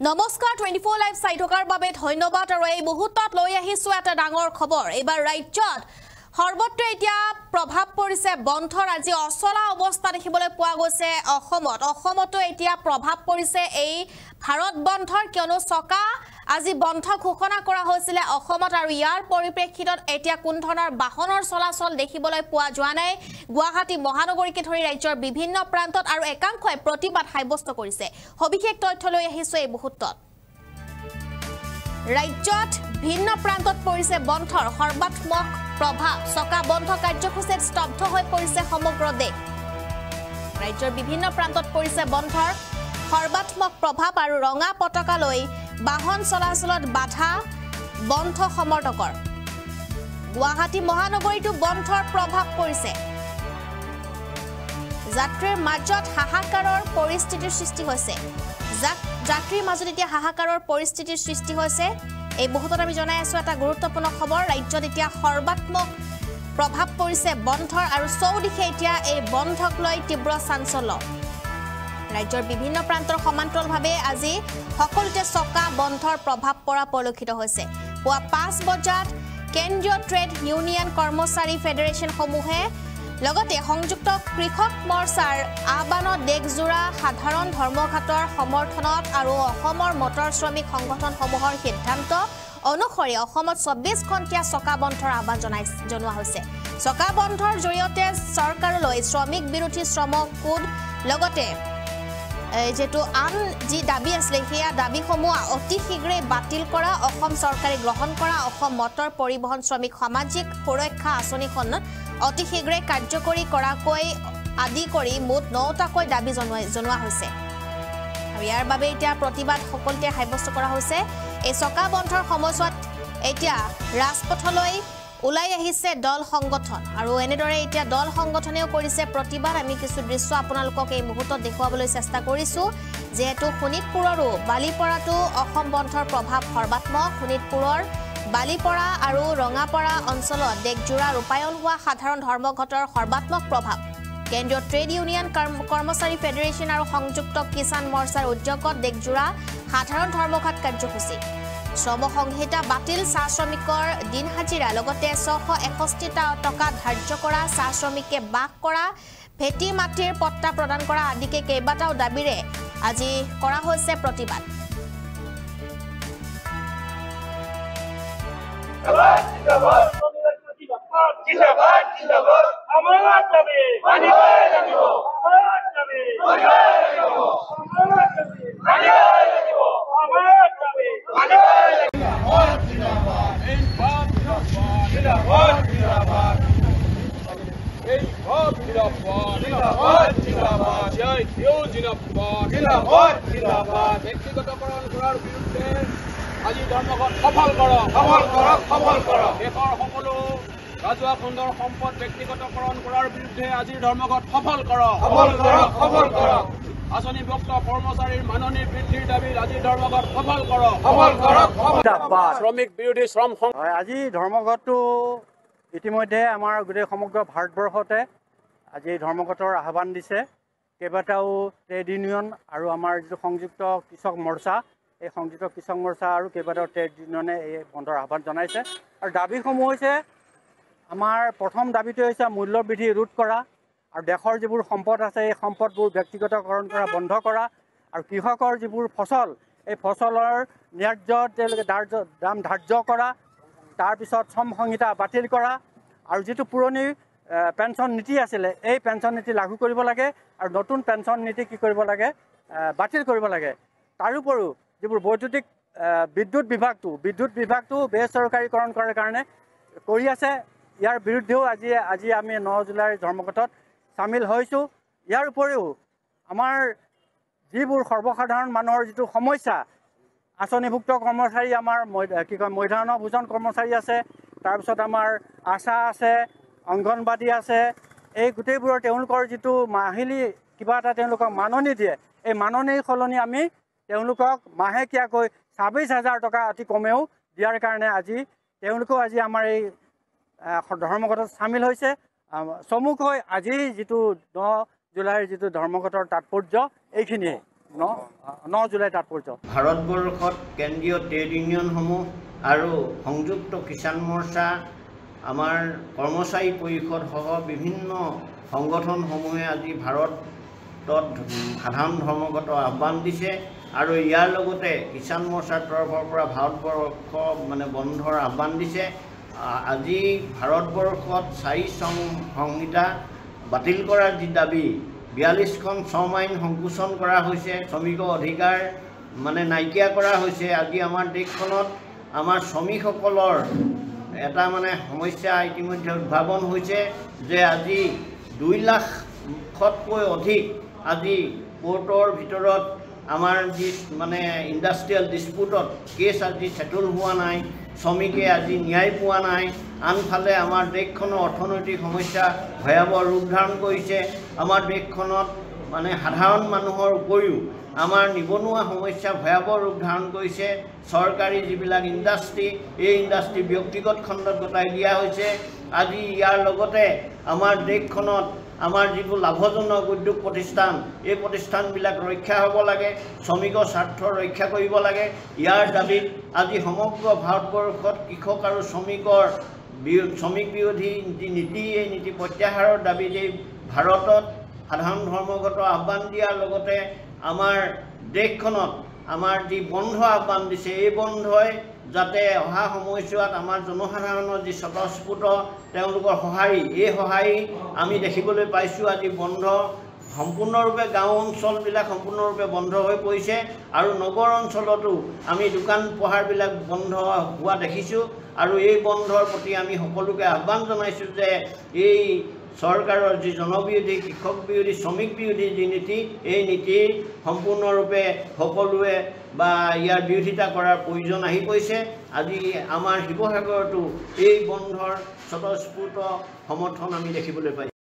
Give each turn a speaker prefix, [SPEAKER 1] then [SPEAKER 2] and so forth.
[SPEAKER 1] নমস্কাৰ 24 লাইভ চাই থকাৰ বাবে ধন্যবাদ আৰু এই মুহূৰ্তত লৈ আহিছো এটা ডাঙৰ খবৰ এবাৰ ৰাজ্যত সৰ্বত্ৰ এতিয়া প্ৰভাৱ পৰিছে বন্ধৰ আজি অচলা অৱস্থা দেখিবলৈ পোৱা গৈছে অসমতো এতিয়া প্ৰভাৱ পৰিছে এই ভাৰত বন্ধৰ কিয়নো সকা আজি বন্ধ ঘোষণা কৰা হৈছিল অসমত আৰু ইয়াৰ পৰিপ্ৰেক্ষিতত এতিয়া কোন ধৰণৰ বাহনৰ চলাচল দেখিবলৈ পোৱা যোৱা নাই গুৱাহাটী মহানগৰীকে ধৰি ৰাজ্যৰ বিভিন্ন প্ৰান্তত আৰু একাংশই প্ৰতিবাদ সাব্যস্ত কৰিছে সবিশেষ তথ্য লৈ আহিছো এই মুহূৰ্তত ৰাজ্যত ভিন্ন প্ৰান্তত পৰিছে বন্ধৰ সৰ্বাত্মক প্ৰভাৱ সকা বন্ধ কাৰ্যসূচীত স্তব্ধ হৈ পৰিছে সমগ্ৰ দেশ ৰাজ্যৰ বিভিন্ন প্ৰান্তত পৰিছে বন্ধৰ সৰ্বাত্মক প্ৰভাৱ আৰু ৰঙা পতাকা লৈ বাহন চলাচলত বাধা বন্ধ সমৰ্থকৰ গুৱাহাটী মহানগৰীটো বন্ধৰ প্ৰভাৱ পৰিছে যাত্ৰীৰ মাজত হাহাকাৰৰ পৰিস্থিতিৰ সৃষ্টি হৈছে যাত্ৰীৰ মাজত এতিয়া হাহাকাৰৰ পৰিস্থিতিৰ সৃষ্টি হৈছে এই মুহূৰ্তত আমি জনাই আছো এটা গুৰুত্বপূৰ্ণ খবৰ ৰাজ্যত এতিয়া সৰ্বাত্মক প্ৰভাৱ পৰিছে বন্ধৰ আৰু চৌদিশে এতিয়া এই বন্ধক লৈ তীব্ৰ চাঞ্চল্য ৰাজ্যৰ বিভিন্ন প্ৰান্তৰ সমান্তৰালভাৱে আজি সকলোতে সকা বন্ধৰ প্ৰভাৱ পৰা পৰিলক্ষিত হৈছে পুৱা 5 বজাত কেন্দ্ৰীয় ট্ৰেড ইউনিয়ন কৰ্মচাৰী ফেডাৰেচন সমূহে লগতে সংযুক্ত কৃষক মৰ্চাৰ আহ্বানত দেশজোৰা সাধাৰণ ধৰ্মঘাটৰ সমৰ্থনত আৰু অসমৰ মটৰ শ্ৰমিক সংগঠনসমূহৰ সিদ্ধান্ত অনুসৰি অসমত 24 ঘণ্টীয়া সকা বন্ধৰ আহ্বান জনোৱা হৈছে সকা বন্ধৰ জৰিয়তে চৰকাৰলৈ শ্ৰমিক বিৰোধী শ্ৰম কোড লগতে যেটো আন যি দাবী আছিল হেয়া দাবীসমূহ অতি শীঘ্ৰে বাতিল কৰা অসম চৰকাৰে গ্ৰহণ কৰা অসম মটৰ পৰিবহণ শ্ৰমিক সামাজিক সুৰক্ষা আঁচনিখন অতি শীঘ্ৰে কাৰ্যকৰী কৰাকৈ আদি কৰি মুঠ 9টাকৈ দাবী জনোৱা হৈছে আৰু ইয়াৰ বাবে এতিয়া প্ৰতিবাদ সকলোতে সাব্যস্ত কৰা হৈছে এই সকা বন্ধৰ সময়ছোৱাত এতিয়া ৰাজপথলৈ উলাই আহিছে দল সংগঠন আৰু এনেদৰে এতিয়া দল সংগঠনেও কৰিছে প্ৰতিবাদ আমি কিছু দৃশ্য আপোনালোকক এই মুহূৰ্তত দেখুৱাবলৈ চেষ্টা কৰিছো যেহেতু শোণিতপুৰৰো বালিপৰাটো অসম বন্ধৰ প্ৰভাৱ সৰ্বাত্মক শোণিতপুৰৰ বালিপৰা আৰু ৰঙাপৰা অঞ্চলত দেশজোৰা ৰূপায়ণ হোৱা সাধাৰণ ধৰ্মঘটৰ সৰ্বাত্মক প্ৰভাৱ কেন্দ্ৰীয় ট্ৰেড ইউনিয়ন কৰ্মচাৰী ফেডাৰেচন আৰু সংযুক্ত কিষাণ মৰ্চাৰ উদ্যোগত দেশজোৰা সাধাৰণ ধৰ্মঘট কাৰ্যসূচী শ্ৰম সংহিতা বাতিল চাহ শ্ৰমিকৰ দিন হাজিৰা লগতে 661 টকা ধাৰ্য কৰা চাহ শ্ৰমিকে বাস কৰা ভেটি মাটিৰ পট্টা প্ৰদান কৰা আদিকে কেইবাটাও দাবীৰে আজি কৰা হৈছে প্ৰতিবাদ
[SPEAKER 2] আজি ধৰ্মঘট সফল কৰক দেশৰ সকলো ৰাজহুৱা খণ্ডৰ সম্পদ ব্যক্তিগতকৰণ কৰাৰ বিৰুদ্ধে আজি ধৰ্মঘট সফল কৰক আঁচনিভুক্ত কৰ্মচাৰীৰ মাননি বৃদ্ধিৰ দাবীত আজি ধৰ্মঘট সফল কৰক শ্ৰমিক বিৰোধী শ্ৰম
[SPEAKER 3] আজি ধৰ্মঘটটো ইতিমধ্যে আমাৰ গোটেই সমগ্ৰ ভাৰতবৰ্ষতে আজি ধৰ্মঘটৰ আহ্বান দিছে কেইবাটাও ট্ৰেড ইউনিয়ন আৰু আমাৰ যিটো সংযুক্ত কৃষক মৰ্চা এই সংযুক্ত কৃষক মৰ্চা আৰু কেইবাটাও ট্ৰেড ইউনিয়নে এই বন্ধৰ আহ্বান জনাইছে আৰু দাবীসমূহ হৈছে আমাৰ প্ৰথম দাবীটো হৈছে মূল্য বৃদ্ধি ৰোধ কৰা আৰু দেশৰ যিবোৰ সম্পদ আছে এই সম্পদবোৰ ব্যক্তিগতকৰণ কৰা বন্ধ কৰা আৰু কৃষকৰ যিবোৰ ফচল এই ফচলৰ ন্যায্য তেওঁলোকে দাম ধাৰ্য কৰা তাৰপিছত শ্ৰম সংহিতা বাতিল কৰা আৰু যিটো পুৰণি পেঞ্চন নীতি আছিলে এই পেঞ্চন নীতি লাগু কৰিব লাগে আৰু নতুন পেঞ্চন নীতি কি কৰিব লাগে বাতিল কৰিব লাগে তাৰোপৰিও যিবোৰ বৈদ্যুতিক বিদ্যুৎ বিভাগটো বেচৰকাৰীকৰণ কৰাৰ কাৰণে কৰি আছে ইয়াৰ বিৰুদ্ধেও আজি আমি 9 জুলাইৰ ধৰ্মঘটত সামিল হৈছোঁ ইয়াৰ উপৰিও আমাৰ যিবোৰ সৰ্বসাধাৰণ মানুহৰ যিটো সমস্যা আঁচনিভুক্ত কৰ্মচাৰী আমাৰ মধ্যাহ্ন ভোজন কৰ্মচাৰী আছে তাৰপিছত আমাৰ আশা আছে অংগনবাদী আছে এই গোটেইবোৰৰ তেওঁলোকৰ যিটো মাহিলী কিবা এটা তেওঁলোকক মাননি দিয়ে এই মাননিৰ সলনি আমি তেওঁলোকক মাহেকীয়াকৈ 26,000 টকা অতি কমেও দিয়াৰ কাৰণে আজি তেওঁলোকেও আজি আমাৰ এই ধৰ্মঘটত সামিল হৈছে চমুকৈ আজি যিটো 10 জুলাইৰ যিটো ধৰ্মঘটৰ তাৎপৰ্য এইখিনিয়ে 9 জুলাই তাৎপৰ্য।
[SPEAKER 4] ভাৰতবৰ্ষত কেন্দ্ৰীয় ট্ৰেড ইউনিয়নসমূহ আৰু সংযুক্ত কিষাণ মৰ্চা, আমাৰ কৰ্মচাৰী পৰিষদ সহ বিভিন্ন সংগঠনসমূহে আজি ভাৰতত সাধাৰণ ধৰ্মঘটৰ আহ্বান দিছে আৰু ইয়াৰ লগতে কিষাণ মৰ্চাৰ তৰফৰ পৰা ভাৰতবৰ্ষ বন্ধৰ আহ্বান দিছে। আজি ভাৰতবৰ্ষত 4 চন সংহিতা বাতিল কৰাৰ যি দাবী, 42খন শ্ৰম আইন সংকোচন কৰা হৈছে, শ্ৰমিকৰ অধিকাৰ নাইকিয়া কৰা হৈছে। আজি আমাৰ দেশখনত আমাৰ শ্ৰমিকসকলৰ এটা সমস্যা ইতিমধ্যে উদ্ভাৱন হৈছে যে আজি 2 লাখতকৈ অধিক আজি কোৰ্টৰ ভিতৰত আমাৰ যি ইণ্ডাষ্ট্ৰিয়েল ডিছপুটত কেছ আজি সেটল হোৱা নাই, শ্ৰমিকে আজি ন্যায় পোৱা নাই। আনফালে আমাৰ দেশখনৰ অৰ্থনৈতিক সমস্যা ভয়াৱহ ৰূপ ধাৰণ কৰিছে। আমাৰ দেশখনত সাধাৰণ মানুহৰ উপৰিও আমাৰ নিবনুৱা সমস্যা ভয়াৱহ ৰূপ ধাৰণ কৰিছে। চৰকাৰী যিবিলাক ইণ্ডাষ্ট্ৰি, এই ইণ্ডাষ্ট্ৰি ব্যক্তিগত খণ্ডত গতাই দিয়া হৈছে। আজি ইয়াৰ লগতে আমাৰ দেশখনত আমাৰ যিবোৰ লাভজনক উদ্যোগ প্ৰতিষ্ঠান, এই প্ৰতিষ্ঠানবিলাক ৰক্ষা হ'ব লাগে, শ্ৰমিকৰ স্বাৰ্থ ৰক্ষা কৰিব লাগে। ইয়াৰ দাবীত আজি সমগ্ৰ ভাৰতবৰ্ষত কৃষক আৰু শ্ৰমিক বিৰোধী যি নীতি, এই নীতি প্ৰত্যাহাৰৰ দাবীত এই ভাৰতত সাধাৰণ ধৰ্মঘটৰ আহ্বান দিয়াৰ লগতে আমাৰ দেশখনত আমাৰ যি বন্ধ আহ্বান দিছে, এই বন্ধই যাতে অহা সময়ছোৱাত আমাৰ জনসাধাৰণৰ যি স্বতঃস্ফূৰ্ত তেওঁলোকৰ সঁহাৰি, এই সঁহাৰি আমি দেখিবলৈ পাইছোঁ। আজি বন্ধ সম্পূৰ্ণৰূপে গাঁও অঞ্চলবিলাক সম্পূৰ্ণৰূপে বন্ধ হৈ পৰিছে আৰু নগৰ অঞ্চলতো আমি দোকান পোহাৰবিলাক বন্ধ হোৱা দেখিছোঁ। আৰু এই বন্ধৰ প্ৰতি আমি সকলোকে আহ্বান জনাইছোঁ যে এই চৰকাৰৰ যি জনবিৰোধী, কৃষক বিৰোধী, শ্ৰমিক বিৰোধী যি নীতি, এই নীতি সম্পূৰ্ণৰূপে সকলোৱে ইয়াৰ বিৰোধিতা কৰাৰ প্ৰয়োজন আহি পৰিছে। আজি আমাৰ শিৱসাগৰতো এই বন্ধৰ স্বতঃস্ফূৰ্ত সমৰ্থন আমি দেখিবলৈ পাইছোঁ।